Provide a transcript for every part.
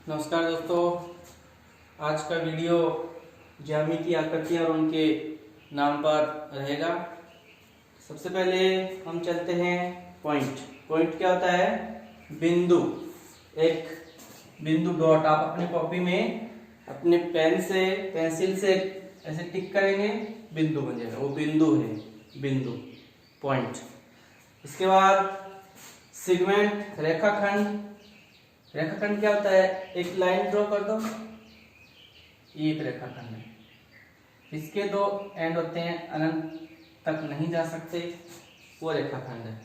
नमस्कार दोस्तों, आज का वीडियो ज्यामितीय आकृतियाँ और उनके नाम पर रहेगा। सबसे पहले हम चलते हैं पॉइंट। पॉइंट क्या होता है? बिंदु। एक बिंदु डॉट आप अपनी कॉपी में अपने पेंसिल से ऐसे टिक करेंगे, बिंदु बन जाएगा, वो बिंदु है, बिंदु पॉइंट। इसके बाद सेगमेंट, रेखाखंड। रेखाखंड क्या होता है? एक लाइन ड्रॉ कर दो, ये एक रेखाखंड है। इसके दो एंड होते हैं, अनंत तक नहीं जा सकते, वो रेखाखंड है।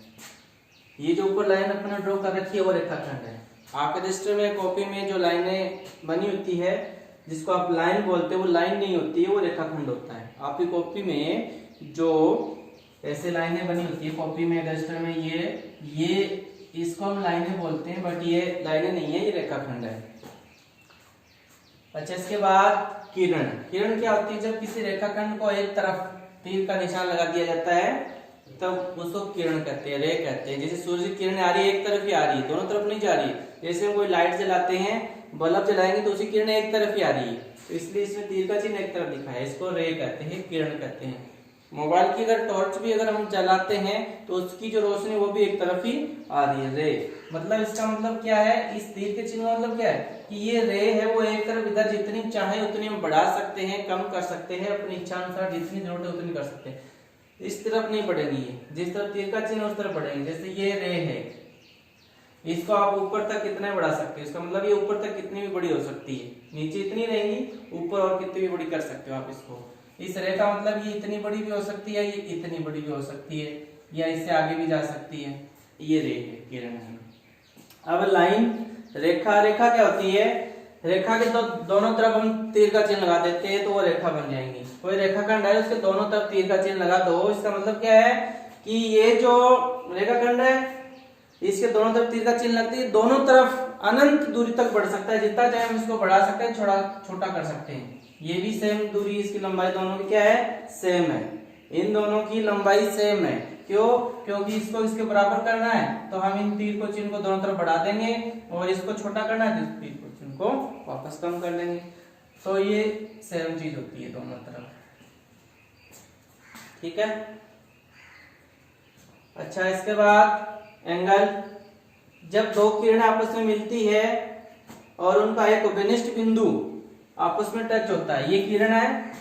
ये जो ऊपर लाइन अपने ड्रॉ कर रखी है वो रेखाखंड है। आपके रजिस्टर में, कॉपी में जो लाइनें बनी होती है जिसको आप लाइन बोलते हैं, वो लाइन नहीं होती है, वो रेखाखंड होता है। आपकी कॉपी में जो ऐसे लाइनें बनी होती है कॉपी में, रजिस्टर में, ये इसको हम लाइनें बोलते हैं, बट ये लाइनें नहीं है, ये रेखाखंड है। अच्छा, इसके बाद किरण। किरण क्या होती है? जब किसी रेखाखंड को एक तरफ तीर का निशान लगा दिया जाता है तब उसको किरण कहते हैं, रे कहते हैं। जैसे सूर्य की किरण आ रही है, एक तरफ ही आ रही है, दोनों तरफ नहीं जा रही है। जैसे हम कोई लाइट जलाते हैं, बल्ब जलाएंगे तो उसकी किरण एक तरफ ही आ रही है, तो इसलिए इसमें तीर का चिन्ह एक तरफ दिखा है, इसको रे कहते हैं, किरण कहते हैं। मोबाइल की अगर टॉर्च भी अगर हम जलाते हैं तो उसकी जो रोशनी वो भी एक तरफ ही आ रही है, रे। मतलब इसका मतलब क्या है? इस तीर के चिन्ह का मतलब क्या है कि ये रे है, वो एक तरफ इधर जितनी चाहे उतनी हम बढ़ा सकते हैं, कम कर सकते हैं, अपनी इच्छा अनुसार जितनी जरूरत है उतनी कर सकते हैं। इस तरफ नहीं बढ़ेगी ये, जिस तरफ तीर का चिन्ह उस तरफ बढ़ेंगे। जैसे ये रे है, इसको आप ऊपर तक कितना बढ़ा सकते हैं, इसका मतलब ये ऊपर तक कितनी भी बड़ी हो सकती है, नीचे इतनी रहेंगी, ऊपर और कितनी भी बड़ी कर सकते हो आप इसको। इस रे का मतलब ये इतनी बड़ी भी हो सकती है, ये इतनी बड़ी भी हो सकती है, या इससे आगे भी जा सकती है। ये रे है, किरण है। अब लाइन, रेखा। रेखा क्या होती है? रेखा के दोनों तरफ हम तीर का चिन्ह लगा देते हैं तो वो रेखा बन जाएंगी। कोई रेखाखंड है, उसके दोनों तरफ तीर का चिन्ह लगा दो, इसका मतलब क्या है कि ये जो रेखाखंड है इसके दोनों तरफ तीर का चिन्ह लगती है, दोनों तरफ अनंत दूरी तक बढ़ सकता है, जितना चाहे हम इसको बढ़ा सकते हैं, छोटा कर सकते हैं। ये भी सेम दूरी, इसकी लंबाई दोनों की क्या है? सेम है। इन दोनों की लंबाई सेम है। क्यों? क्योंकि इसको इसके बराबर करना है तो हम इन तीर को चिन्ह को दोनों तरफ बढ़ा देंगे, और इसको छोटा करना है तो तीर को चिन्ह को वापस कम कर लेंगे। तो ये सेम चीज होती है दोनों तरफ, ठीक है। अच्छा, इसके बाद एंगल। जब दो किरणें आपस में मिलती है और उनका एक उपनिष्ठ बिंदु आपस में टच होता है, ये किरण है,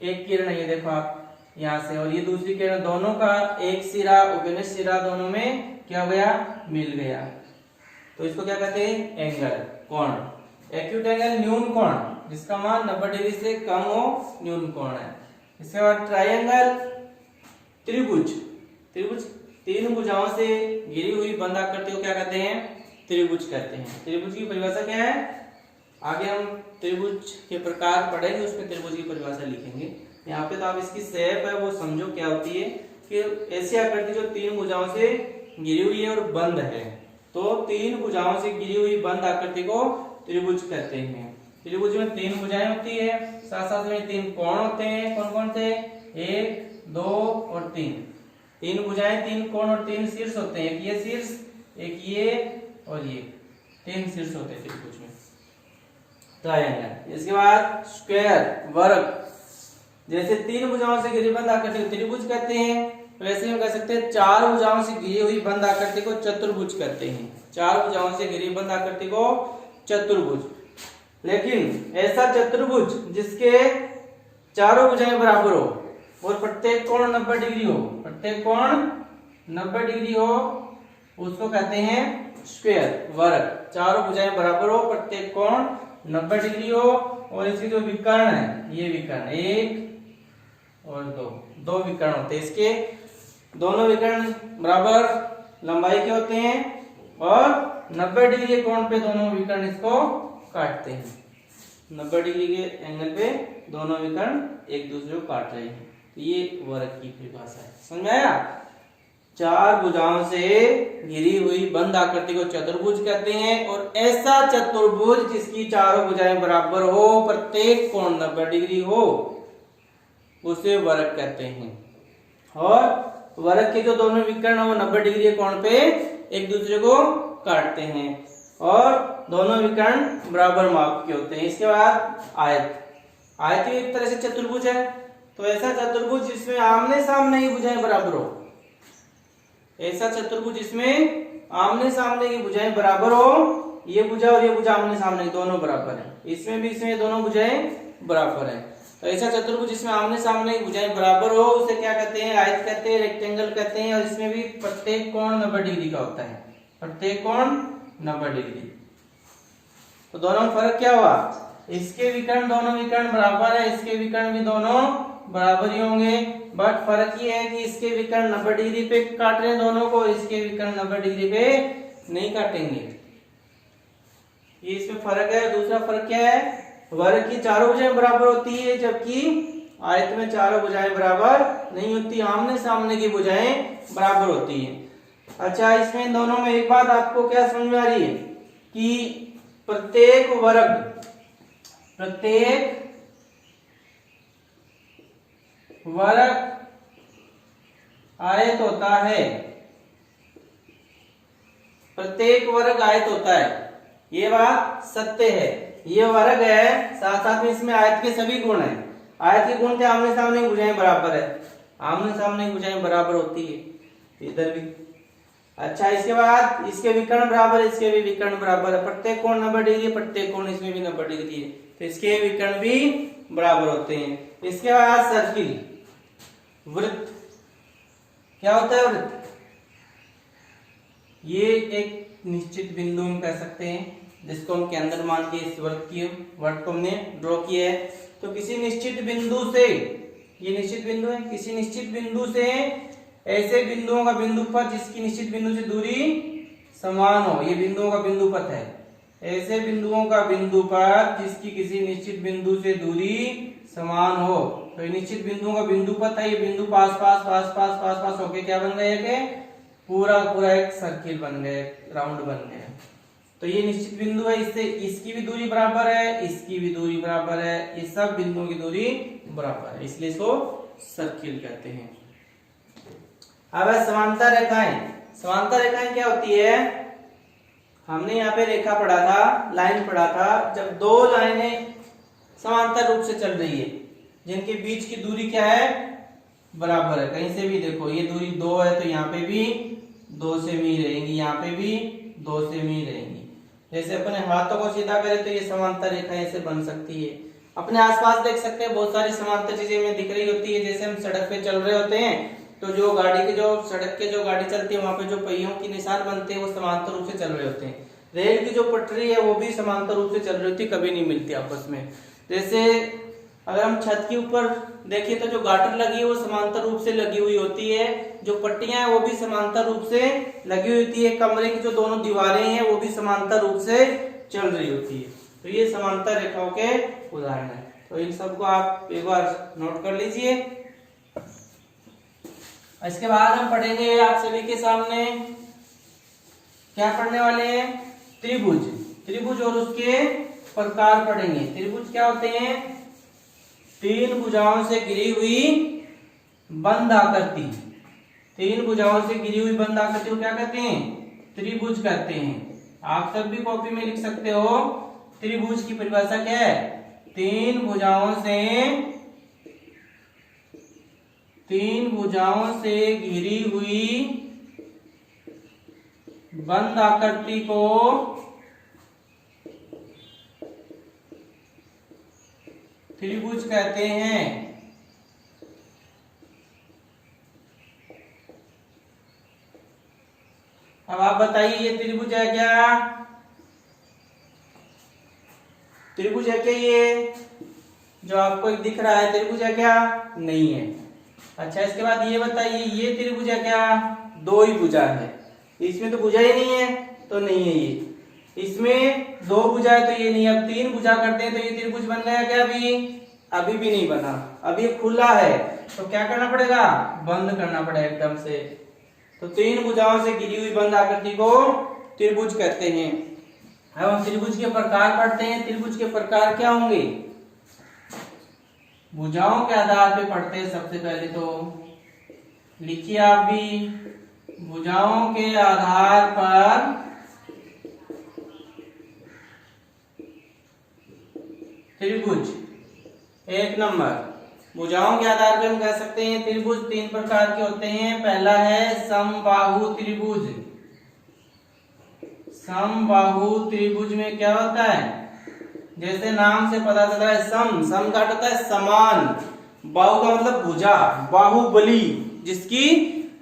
एक किरण है, ये देखो आप यहां से, और ये दूसरी किरण, दोनों का एक सिरा, उपनिष्ठ सिरा दोनों में क्या हो गया? मिल गया, तो इसको क्या कहते हैं? एंगल, कोण। एक्यूट एंगल, न्यून कोण, जिसका मान 90 डिग्री से कम हो, न्यून कोण है। इसके बाद ट्रायंगल, त्रिभुज। त्रिभुज तीन भुजाओं से घिरी हुई बंद आकृति को क्या कहते हैं? त्रिभुज कहते हैं। त्रिभुज की परिभाषा क्या है? आगे हम त्रिभुज के प्रकार पढ़ेंगे, उसमें त्रिभुज की परिभाषा लिखेंगे। यहाँ पे तो आप इसकी शेप है वो समझो क्या होती है, कि ऐसी आकृति जो तीन भुजाओं से घिरी हुई है और बंद है, तो तीन भुजाओं से घिरी हुई बंद आकृति को त्रिभुज कहते हैं। त्रिभुज में तीन भुजाएं होती है, साथ साथ में तीन कोण होते हैं। कौन कौन से? 1, 2 और 3। तीन भुजाएं, तीन कोण और तीन शीर्ष होते हैं। एक ये शीर्ष, एक ये और ये, तीन शीर्ष होते हैं त्रिभुज में। ट्रायंगल। इसके बाद स्क्वायर, वर्ग। जैसे तीन भुजाओं से घिरी बंद आकृति को त्रिभुज कहते हैं, वैसे हम कह सकते हैं चार भुजाओं से घिरी हुई बंद आकृति को चतुर्भुज कहते हैं। चार भुजाओं से घिरी बंद आकृति को चतुर्भुज। लेकिन ऐसा चतुर्भुज जिसके चारों भुजाएं बराबर हो और प्रत्येक कोण 90 डिग्री हो, प्रत्येक कोण 90 डिग्री हो, उसको कहते हैं स्क्वायर, वर्ग। चारों भुजाएं बराबर हो, प्रत्येक कोण 90 डिग्री हो, और इसके जो विकर्ण है, ये विकर्ण 1 और 2 विकर्ण होते हैं। इसके दोनों विकर्ण बराबर लंबाई के होते हैं, और 90 डिग्री के कोण पे दोनों विकर्ण इसको काटते हैं। 90 डिग्री के एंगल पे दोनों विकर्ण एक दूसरे को काट रहे हैं, तो ये वर्ग की परिभाषा है। समझ में आया? चार भुजाओं से घिरी हुई बंद आकृति को चतुर्भुज कहते हैं, और ऐसा चतुर्भुज जिसकी चारों भुजाएं बराबर हो, प्रत्येक कोण 90 डिग्री हो, उसे वर्ग कहते हैं। और वर्ग के जो दोनों विकर्ण वो 90 डिग्री कोण पे एक दूसरे को काटते हैं। और दोनों विकर्ण बराबर माप के होते हैं। इसके बाद आयत, आयत भी एक तरह से चतुर्भुज है। तो ऐसा चतुर्भुज जिसमें आमने सामने की भुजाएं बराबर हो, ऐसा चतुर्भुज जिसमें आमने सामने की भुजाएं बराबर हो, ये भुजा और ये भुजा आमने सामने दोनों बराबर है, इसमें भी इसमें दोनों भुजाएं बराबर है। तो ऐसा चतुर्भुज जिसमें आमने सामने की भुजाएं बराबर हो उसे क्या कहते हैं, आयत कहते हैं, रेक्टेंगल कहते हैं। और इसमें भी प्रत्येक कोण 90 डिग्री का होता है, प्रत्येक कोण 90 डिग्री। तो दोनों में फर्क क्या हुआ, इसके विकर्ण दोनों विकर्ण बराबर है, इसके विकर्ण भी दोनों बराबर ही होंगे, बट फर्क ये है कि इसके विकर्ण 90 डिग्री पे काट रहे हैं दोनों को, इसके विकर्ण 90 डिग्री पे नहीं काटेंगे, ये इसमें फर्क है। दूसरा फर्क क्या है, वर्ग की चारों भुजाएं बराबर होती है जबकि आयत में चारों भुजाएं बराबर नहीं होती, आमने सामने की भुजाएं बराबर होती है। अच्छा, इसमें दोनों में एक बात आपको क्या समझ में आ रही है कि प्रत्येक वर्ग आयत होता है, प्रत्येक वर्ग आयत होता है, ये बात सत्य है। ये वर्ग है, साथ साथ में इसमें आयत के सभी गुण हैं, आयत के गुण थे आमने सामने की भुजाएं बराबर है, आमने सामने की भुजाएं बराबर होती है इधर भी। अच्छा, इसके बाद इसके विकर्ण बराबर है, इसके भी विकर्ण बराबर है, प्रत्येक कोण 90 डिग्री, प्रत्येक कोण इसमें भी 90 डिग्री है, तो इसके विकर्ण भी बराबर होते हैं। इसके बाद सर्किल, वृत्त, क्या होता है वृत्त, ये एक निश्चित बिंदु हम कह सकते हैं जिसको हम केंद्र मान के इस वर्ग को हमने ड्रॉ किया है। तो किसी निश्चित बिंदु से, ये निश्चित बिंदु है, किसी निश्चित बिंदु से ऐसे बिंदुओं का बिंदुपथ जिसकी निश्चित बिंदु से दूरी समान हो, ये बिंदुओं का बिंदुपथ है, ऐसे बिंदुओं का बिंदुपथ जिसकी किसी निश्चित बिंदु से दूरी समान हो, तो ये निश्चित बिंदुओं का बिंदुपथ है। ये बिंदु पास पास पास पास पास पास होके क्या बन गए कि पूरा पूरा एक सर्किल बन गए, राउंड बन गए। तो ये निश्चित बिंदु है, इससे इसकी भी दूरी बराबर है, इसकी भी दूरी बराबर है, ये सब बिंदुओं की दूरी बराबर है, इसलिए इसको सर्किल कहते हैं। अब समांतर रेखाएं, समांतर रेखाएं क्या होती है, हमने यहाँ पे रेखा पढ़ा था, लाइन पढ़ा था, जब दो लाइनें समांतर रूप से चल रही है जिनके बीच की दूरी क्या है, बराबर है, कहीं से भी देखो ये दूरी 2 है तो यहाँ पे भी 2 से मी रहेंगी, यहाँ पे भी 2 से मी रहेंगी। जैसे अपने हाथों को सीधा करें तो ये समांतर रेखा ऐसे बन सकती है। अपने आसपास देख सकते हैं बहुत सारी समांतर चीजें हमें दिख रही होती है, जैसे हम सड़क पे चल रहे होते हैं तो जो गाड़ी के जो सड़क के जो गाड़ी चलती है वहां पे जो पहियों की निशान बनते हैं वो समांतर रूप से चल रहे होते हैं। रेल की जो पटरी है वो भी समांतर रूप से चल रही होती है, कभी नहीं मिलती आपस में। जैसे अगर हम छत के ऊपर देखिए तो जो गाटर लगी है वो समांतर रूप से लगी हुई होती है, जो पट्टियां हैं वो भी समांतर रूप से लगी हुई होती है, कमरे की जो दोनों दीवारें हैं वो भी समांतर रूप से चल रही होती है। तो ये समांतर रेखाओं के उदाहरण है। तो इन सबको आप एक बार नोट कर लीजिए। इसके बाद हम पढ़ेंगे आप सभी के सामने क्या पढ़ने वाले हैं, त्रिभुज। त्रिभुज और उसके प्रकार पढ़ेंगे। त्रिभुज क्या होते हैं, 3 भुजाओं से घिरी हुई बंद आकृति, 3 भुजाओं से घिरी हुई बंद आकृति को क्या कहते हैं, त्रिभुज कहते हैं। आप सब भी कॉपी में लिख सकते हो, त्रिभुज की परिभाषा क्या है, 3 भुजाओं से घिरी हुई बंद आकृति को त्रिभुज कहते हैं। अब आप बताइए ये त्रिभुज है क्या, त्रिभुज है क्या, ये जो आपको एक दिख रहा है त्रिभुज है क्या, नहीं है। अच्छा, इसके बाद ये बताइए ये त्रिभुज है क्या, 2 ही भुजा है, इसमें तो भुजा ही नहीं है तो नहीं है ये, इसमें 2 भुजा है तो ये नहीं। अब 3 भुजा करते हैं तो ये त्रिभुज बन गया क्या, अभी भी नहीं बना, अभी खुला है, तो क्या करना पड़ेगा, बंद करना पड़ेगा एकदम से। तो 3 भुजाओं से घिरी हुई बंद आकृति को त्रिभुज कहते हैं। अब हम त्रिभुज के प्रकार पढ़ते हैं। त्रिभुज के प्रकार क्या होंगे, भुजाओं के आधार पे पढ़ते हैं। सबसे पहले तो लिखिए आप भी, भुजाओं के आधार पर त्रिभुज। एक नंबर, भुजाओं के आधार पर हम कह सकते हैं त्रिभुज तीन प्रकार के होते हैं। पहला है समबाहु त्रिभुज। समबाहु त्रिभुज में क्या होता है, जैसे नाम से पता चल रहा है सम का अर्थ होता है समान, बाहु का मतलब भुजा, बाहुबली जिसकी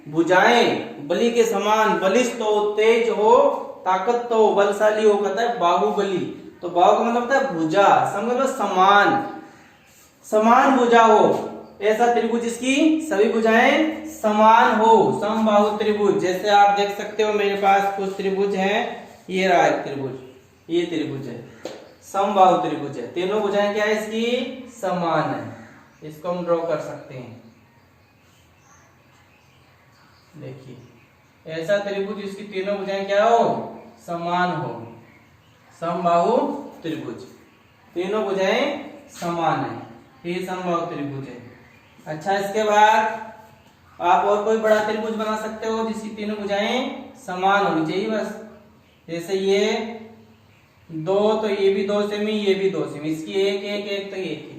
भुजाएं बलि के समान, बलिष्ठ हो, तेज हो, ताकत हो, बलशाली हो, कहता है बाहुबली। तो बाहु का मतलब होता है भुजा, सम मतलब समान, समान भुजा हो, ऐसा त्रिभुज जिसकी सभी भुजाएं समान हो, समबाहु त्रिभुज। जैसे आप देख सकते हो मेरे पास कुछ त्रिभुज हैं, ये रहा एक त्रिभुज, ये त्रिभुज है, समबाहु त्रिभुज है, तीनों भुजाएं क्या है इसकी समान है। इसको हम ड्रॉ कर सकते हैं। देखिए ऐसा त्रिभुज जिसकी तीनों भुजाएं क्या हो समान हो, समबाहु त्रिभुज, तीनों भुजाएं समान है, ये समबाहु त्रिभुज है। अच्छा, इसके बाद आप और कोई बड़ा त्रिभुज बना सकते हो जिसकी तीनों भुजाएं समान होनी चाहिए बस। जैसे ये दो, तो ये भी दो सेमी, ये भी दो सेमी, इसकी एक एक एक, तो एक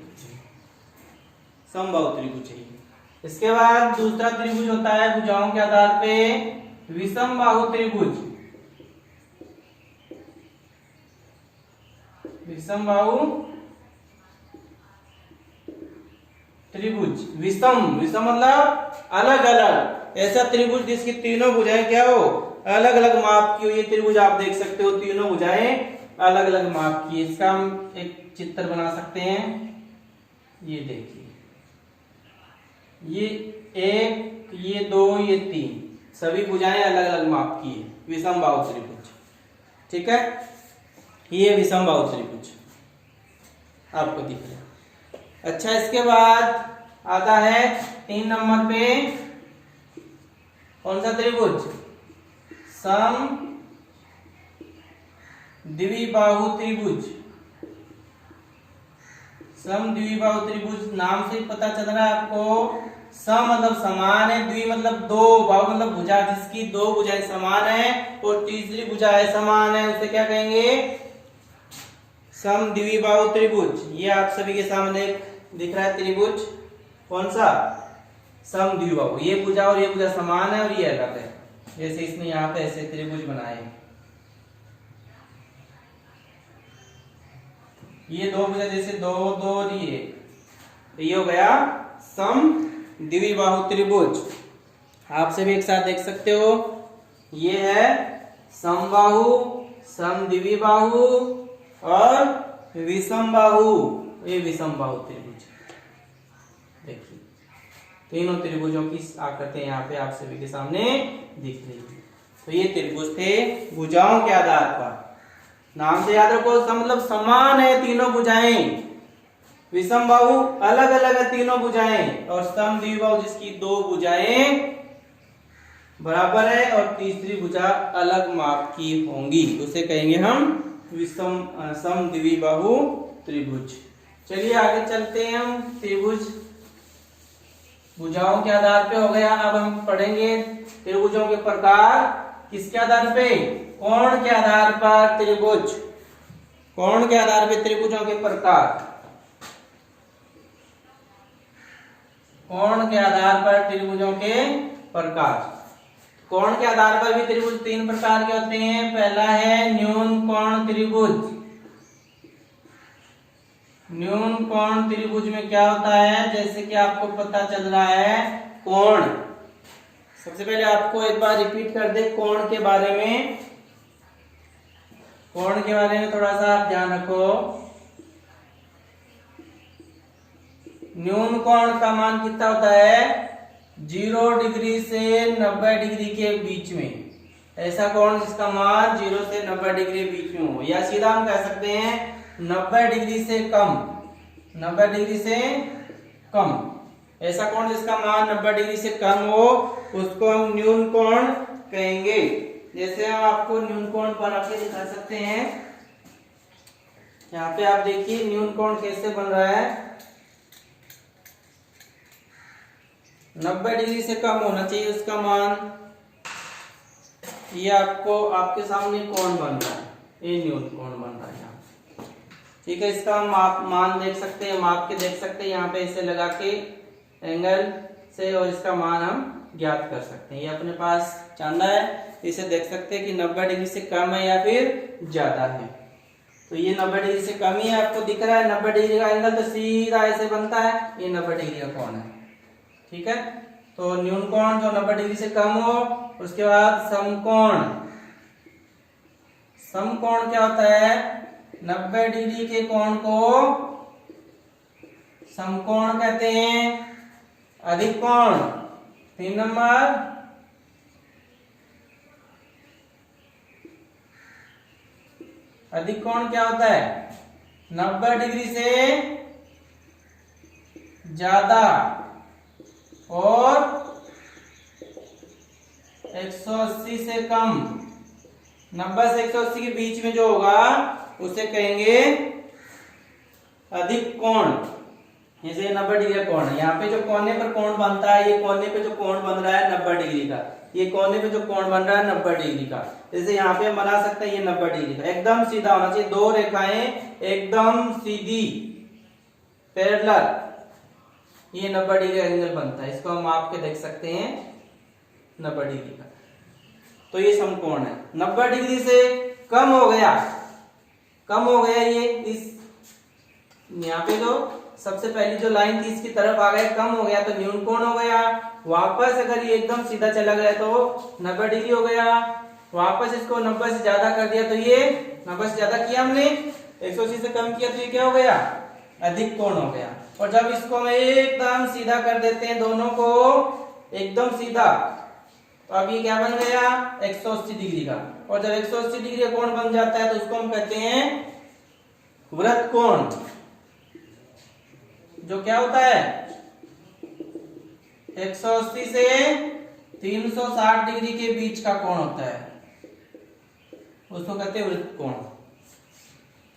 समबाहु त्रिभुज है। इसके बाद दूसरा त्रिभुज होता है भुजाओं के आधार पे विषमबाहु त्रिभुज। विषमबाहु त्रिभुज, विषम मतलब अलग अलग, ऐसा त्रिभुज जिसकी तीनों भुजाएं क्या हो अलग अलग माप की हो। ये त्रिभुज आप देख सकते हो, तीनों भुजाएं अलग अलग माप की। इसका हम एक चित्र बना सकते हैं। ये देखिए, ये एक, ये दो, ये तीन, सभी भुजाएं अलग अलग माप की है, विषमबाहु त्रिभुज। ठीक है, ये विषमबाहु त्रिभुज आपको दिख रहा है। अच्छा, इसके बाद आता है 3 नंबर पे कौन सा त्रिभुज, सम द्विबाहु त्रिभुज। सम द्विबाहु त्रिभुज नाम से पता चल रहा है आपको, सम मतलब समान है, द्वि मतलब दो, बाहु मतलब भुजा जिसकी दो भुजाएं समान है और तीसरी भुजा है समान है, उसे क्या कहेंगे सम द्विबाहु त्रिभुज। ये आप सभी के सामने दिख रहा है त्रिभुज, कौन सा सम द्विबाहु, ये भुजा और ये भुजा समान है और ये अलग है, जैसे इसने यहाँ पे ऐसे त्रिभुज बनाए। ये दो भुजा जैसे दो दो और ये हो गया सम द्विबाहु त्रिभुज। आप सभी एक साथ देख सकते हो, ये है समबाहु, सम द्विबाहु और विषमबाहु, ये विषमबाहु त्रिभुज। देखिए तीनों त्रिभुजों की आकृति यहाँ पे आप सभी के सामने दिख रही है। तो ये त्रिभुज थे भुजाओं के आधार पर, नाम से याद रखो, मतलब समान है तीनों भुजाएं, विषमबाहु अलग अलग है तीनों भुजाएं, और सम द्विबाहु जिसकी दो भुजाएं बराबर है और तीसरी भुजा अलग माप की होंगी, उसे कहेंगे हम सम द्विबाहु त्रिभुज। चलिए आगे चलते हैं हम। त्रिभुज भुजाओं के आधार पे हो गया। अब हम पढ़ेंगे त्रिभुजों के प्रकार, किसके आधार पे, कोण के आधार पर त्रिभुज, कोण के आधार पे त्रिभुजों के प्रकार, कोण के आधार पर त्रिभुजों के प्रकार। कोण के आधार पर भी त्रिभुज तीन प्रकार के होते हैं। पहला है न्यून कोण त्रिभुज। न्यून कोण त्रिभुज में क्या होता है, जैसे कि आपको पता चल रहा है कोण, सबसे पहले आपको एक बार रिपीट कर दे कोण के बारे में, कोण के बारे में थोड़ा सा आप ध्यान रखो। न्यून कोण का मान कितना होता है, 0 डिग्री से 90 डिग्री के बीच में, ऐसा कोण जिसका मान 0 से 90 डिग्री बीच में हो, या सीधा हम कह सकते हैं 90 डिग्री से कम, 90 डिग्री से कम, ऐसा कोण जिसका मान 90 डिग्री से कम हो उसको हम न्यून कोण कहेंगे। जैसे हम आपको न्यून कोण बना के दिखा सकते हैं, यहाँ पे आप देखिए न्यून कोण कैसे बन रहा है, 90 डिग्री से कम होना चाहिए उसका मान। ये आपको आपके सामने कोण बन रहा है, ये न्यून कोण बन रहा है यहाँ। ठीक है, इसका हम माप मान देख सकते हैं, माप के देख सकते हैं यहाँ पे इसे लगा के एंगल से, और इसका मान हम ज्ञात कर सकते हैं। ये अपने पास चांदा है, इसे देख सकते हैं कि 90 डिग्री से कम है या फिर ज्यादा है। तो ये 90 डिग्री से कम ही आपको दिख रहा है, 90 डिग्री का एंगल तो सीधा ऐसे बनता है, ये 90 डिग्री का कोण है। ठीक है, तो न्यून कोण जो 90 डिग्री से कम हो, उसके बाद समकोण। समकोण क्या होता है? 90 डिग्री के कोण को समकोण कहते हैं। अधिक कोण 3 नंबर, अधिक कोण क्या होता है? 90 डिग्री से ज्यादा और 180 से कम। 90 से 180 के बीच में जो होगा उसे कहेंगे अधिक कोण। जैसे 90 डिग्री का कोण है, यहाँ पे जो कोने पर कोण बनता है, ये कोने पे जो कोण बन रहा है 90 डिग्री का, ये कोने पे जो कोण बन रहा है 90 डिग्री का। जैसे यहाँ पे हम बना सकते हैं ये 90 डिग्री का, एकदम सीधा होना चाहिए, दो रेखाएं एकदम सीधी पैरेलल, ये 90 डिग्री का एंगल बनता है। इसको हम माप के देख सकते हैं 90 डिग्री का, तो ये समकोण है। 90 डिग्री से कम हो गया, कम हो गया ये, इस यहाँ पे जो सबसे पहली जो लाइन थी इसकी तरफ आ गया, कम हो गया तो न्यून कोण हो गया। वापस अगर ये एकदम सीधा चला गया तो 90 डिग्री हो गया। वापस इसको 90 से ज्यादा कर दिया तो ये 90 से ज्यादा किया हमने, 180 से कम किया तो ये क्या हो गया? अधिक कोण हो गया। और जब इसको हम एकदम सीधा कर देते हैं, दोनों को एकदम सीधा, तो अब ये क्या बन गया? 180 डिग्री का। और जब 180 डिग्री का कोण बन जाता है तो उसको हम कहते हैं वृत्त कोण, जो क्या होता है 180 से 360 डिग्री के बीच का कोण होता है, उसको कहते हैं वृत्त कोण।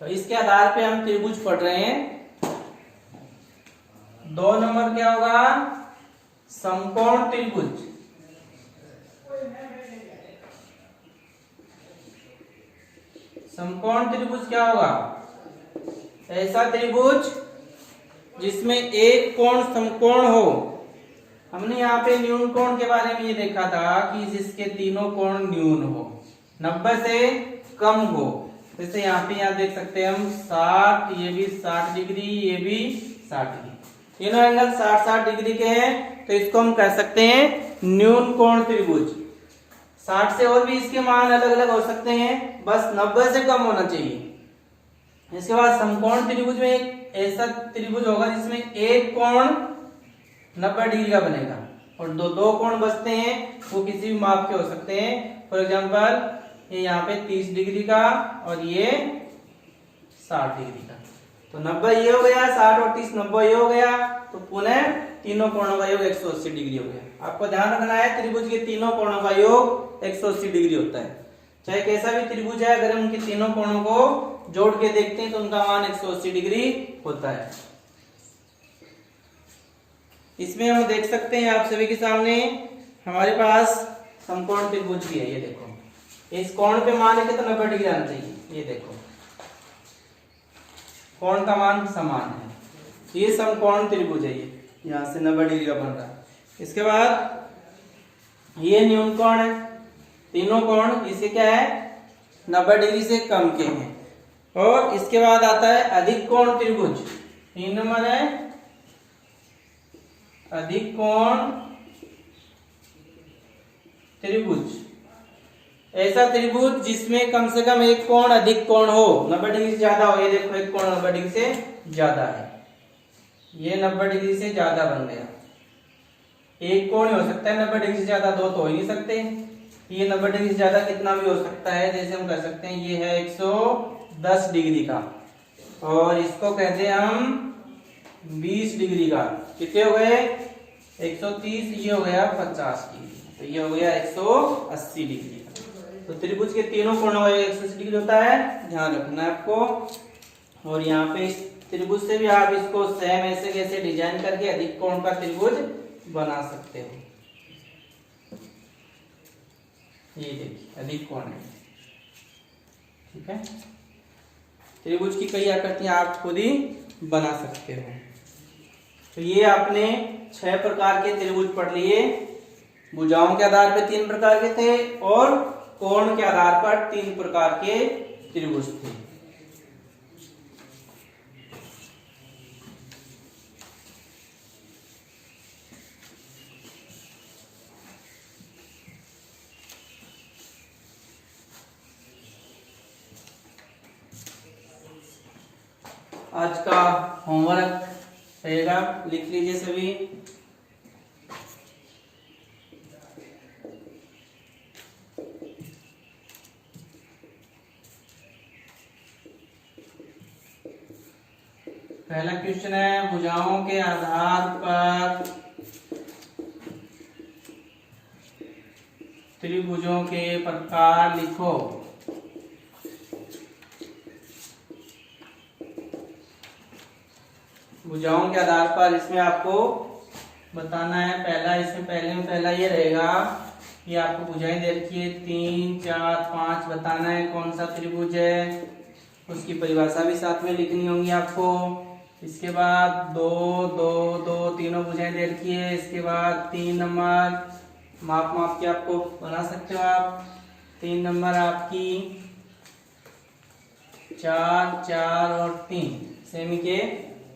तो इसके आधार पे हम त्रिभुज पढ़ रहे हैं। 2 नंबर क्या होगा? समकोण त्रिभुज। समकोण त्रिभुज क्या होगा? ऐसा त्रिभुज जिसमें एक कोण समकोण हो। हमने यहाँ पे न्यून कोण के बारे में ये देखा था कि जिसके तीनों कोण न्यून हो, 90 से कम हो। जैसे यहाँ पे यहाँ देख सकते हैं हम 60, ये भी 60 डिग्री, ये भी 60 डिग्री, तीनों एंगल 60-60 डिग्री के हैं, तो इसको हम कह सकते हैं न्यून कोण त्रिभुज। 60 से और भी इसके मान अलग अलग हो सकते हैं, बस 90 से कम होना चाहिए। इसके बाद समकोण त्रिभुज में एक ऐसा त्रिभुज होगा जिसमें एक कोण 90 डिग्री का बनेगा और दो कोण बचते हैं, वो किसी भी माप के हो सकते हैं। फॉर एग्जांपल ये यहाँ पे 30 डिग्री का और ये 60 डिग्री का, तो 90 ये हो गया, 60 और 30 90 ये हो गया, तो पुनः तीनों कोणों का योग 180 डिग्री हो गया। आपको ध्यान रखना है त्रिभुज के तीनों कोणों का योग 180 डिग्री होता है। चाहे कैसा भी त्रिभुज है, अगर हम उनके तीनों कोणों को जोड़ के देखते हैं तो उनका मान 180 डिग्री होता है। इसमें हम देख सकते हैं आप सभी के सामने हमारे पास समकोण त्रिभुज भी है। ये देखो, इस कोण पे मान है तो 90 डिग्री आना चाहिए। ये देखो कोण का मान समान है, ये समकोण त्रिभुज है। ये यहाँ से 90 डिग्री का बन रहा है। इसके बाद ये न्यून कोण है, तीनों कोण इसके क्या है 90 डिग्री से कम के हैं। और इसके बाद आता है अधिक कोण त्रिभुज, 3 नंबर है अधिक कोण त्रिभुज। ऐसा त्रिभुज जिसमें कम से कम एक कोण अधिक कोण हो, 90 डिग्री से ज्यादा हो। ये देखो एक कोण 90 डिग्री से ज्यादा है, ये 90 डिग्री से ज्यादा बन गया। एक कोण हो सकता है 90 डिग्री से ज्यादा, दो तो हो ही नहीं सकते। ये 90 डिग्री से ज्यादा कितना भी हो सकता है, जैसे हम कह सकते हैं ये है 110 डिग्री का और इसको कहते हैं हम 20 डिग्री का। कितने हो गए 130, ये हो गया 50 डिग्री, तो ये हो गया 180 डिग्री का। तो त्रिभुज के तीनों कोणों का 180 डिग्री होता है, ध्यान रखना है आपको। और यहाँ पे त्रिभुज से भी आप इसको सेम ऐसे कैसे डिजाइन करके अधिक कोण का त्रिभुज बना सकते हो। ये देखिए अधिक कोण है, ठीक है। त्रिभुज की कई आकृतियां आप खुद ही बना सकते हो। तो ये आपने 6 प्रकार के त्रिभुज पढ़ लिए। भुजाओं के आधार पर 3 प्रकार के थे और कोण के आधार पर 3 प्रकार के त्रिभुज थे। आज का होमवर्क रहेगा, लिख लीजिए सभी। पहला क्वेश्चन है, भुजाओं के आधार पर त्रिभुजों के प्रकार लिखो। भुजाओं के आधार पर इसमें आपको बताना है। पहला ये रहेगा कि आपको भुजाएं दे रखी है 3, 4, 5 बताना है कौन सा त्रिभुज है, उसकी परिभाषा भी साथ में लिखनी होगी आपको। इसके बाद 2, 2, 2 तीनों भुजाएं दे रखी है। इसके बाद 3 नंबर माप के आपको बना सकते हो आप। 3 नंबर आपकी 4, 4 और 3 सेमी के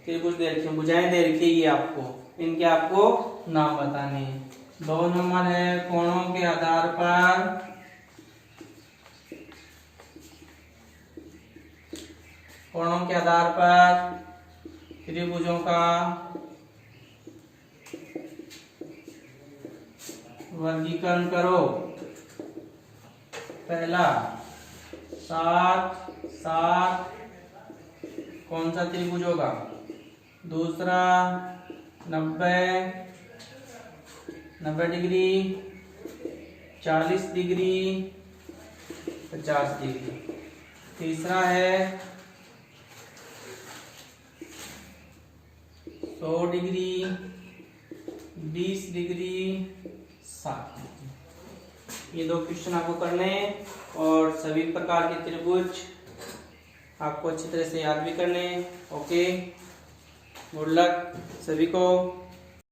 त्रिभुज दे रखे, भुजाएं दे रखी है ये आपको, इनके आपको नाम बताने हैं। 2 नंबर है कोणों के आधार पर त्रिभुजों का वर्गीकरण करो। पहला 7, 7 कौन सा त्रिभुज होगा। दूसरा 90, 90 डिग्री, 40 डिग्री, 50 डिग्री। तीसरा है 100 डिग्री, 20 डिग्री, 60 डिग्री। ये 2 क्वेश्चन आपको करने हैं और सभी प्रकार के त्रिभुज आपको अच्छी तरह से याद भी करने हैं। ओके, गुड लक सभी को।